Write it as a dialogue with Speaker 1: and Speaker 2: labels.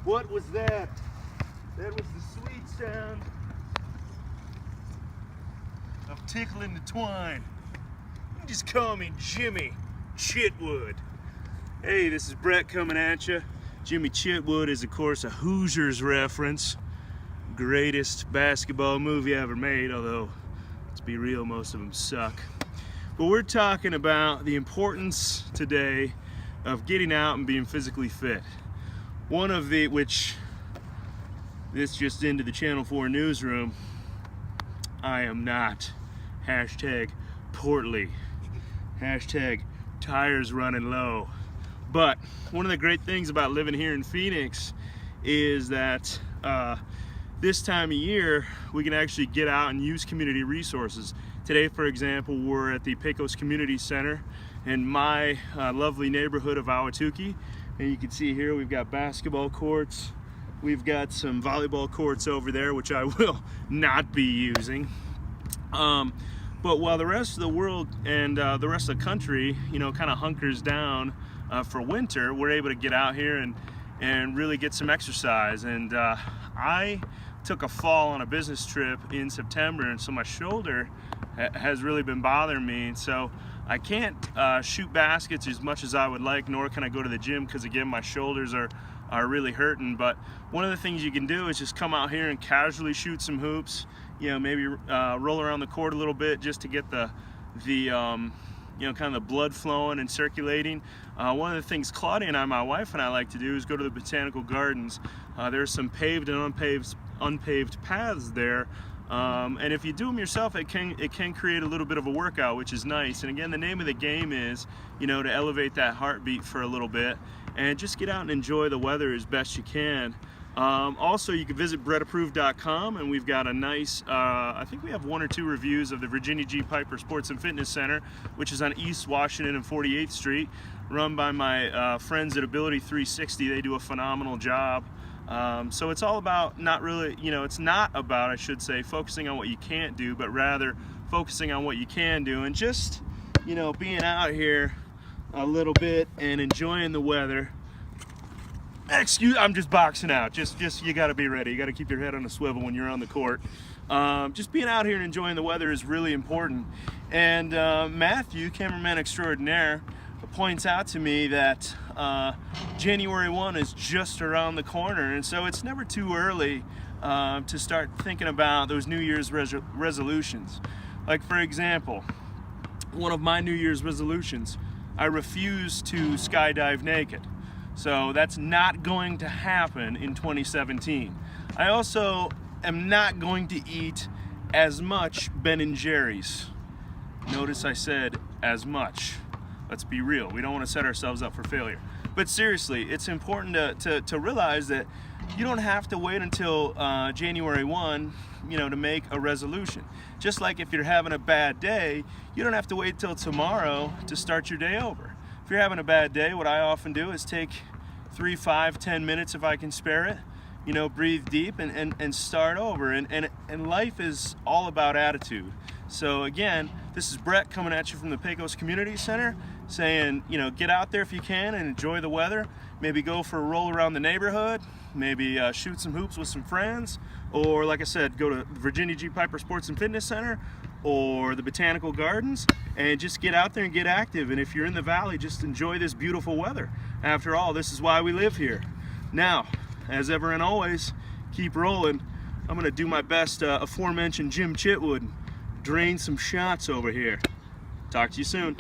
Speaker 1: What was that? That was the sweet sound of tickling the twine. You can just call me Jimmy Chitwood. Hey, this is Brett coming at you. Jimmy Chitwood is, of course, a Hoosiers reference. Greatest basketball movie ever made, although, let's be real, most of them suck. But we're talking about the importance today of getting out and being physically fit. One of the, which, this just into the Channel 4 newsroom, I am not. Hashtag portly. Hashtag tires running low. But one of the great things about living here in Phoenix is that this time of year we can actually get out and use community resources. Today, for example, we're at the Pecos Community Center in my lovely neighborhood of Ahwatukee, and you can see here we've got basketball courts, we've got some volleyball courts over there, which I will not be using. But while the rest of the world and the rest of the country, you know, kind of hunkers down for winter, we're able to get out here and really get some exercise. And I took a fall on a business trip in September, and so my shoulder has really been bothering me, and so I can't shoot baskets as much as I would like, nor can I go to the gym because, again, my shoulders are really hurting. But one of the things you can do is just come out here and casually shoot some hoops, you know, maybe roll around the court a little bit just to get the you know, kind of the blood flowing and circulating. One of the things Claudia and I, my wife and I, like to do is go to the botanical gardens. There's some paved and unpaved paths there, and if you do them yourself, it can create a little bit of a workout, which is nice. And again, the name of the game is, you know, to elevate that heartbeat for a little bit and just get out and enjoy the weather as best you can. Also, you can visit brettapproved.com, and we've got a nice, I think we have 1 or 2 reviews of the Virginia G. Piper Sports and Fitness Center, which is on East Washington and 48th Street, run by my friends at Ability 360. They do a phenomenal job. So it's all about not really, you know, it's not about, I should say, focusing on what you can't do, but rather focusing on what you can do, and just, you know, being out here a little bit and enjoying the weather. I'm just boxing out. Just you got to be ready. You got to keep your head on a swivel when you're on the court. Just being out here and enjoying the weather is really important. And Matthew, cameraman extraordinaire, points out to me that January 1 is just around the corner, and so it's never too early to start thinking about those New Year's resolutions. Like, for example, one of my New Year's resolutions, I refuse to skydive naked. So that's not going to happen in 2017. I also am not going to eat as much Ben & Jerry's. Notice I said as much. Let's be real. We don't want to set ourselves up for failure. But seriously, it's important to realize that you don't have to wait until January 1, you know, to make a resolution. Just like if you're having a bad day, you don't have to wait till tomorrow to start your day over. If you're having a bad day, what I often do is take 3, 5, 10 minutes if I can spare it, you know, breathe deep and start over. And life is all about attitude. So again, this is Brett coming at you from the Pecos Community Center, saying, you know, get out there if you can and enjoy the weather. Maybe go for a roll around the neighborhood, maybe shoot some hoops with some friends, or like I said, go to Virginia G. Piper Sports and Fitness Center or the Botanical Gardens and just get out there and get active. And if you're in the valley, just enjoy this beautiful weather. After all, this is why we live here. Now, as ever and always, keep rolling. I'm going to do my best aforementioned Jim Chitwood, drain some shots over here. Talk to you soon.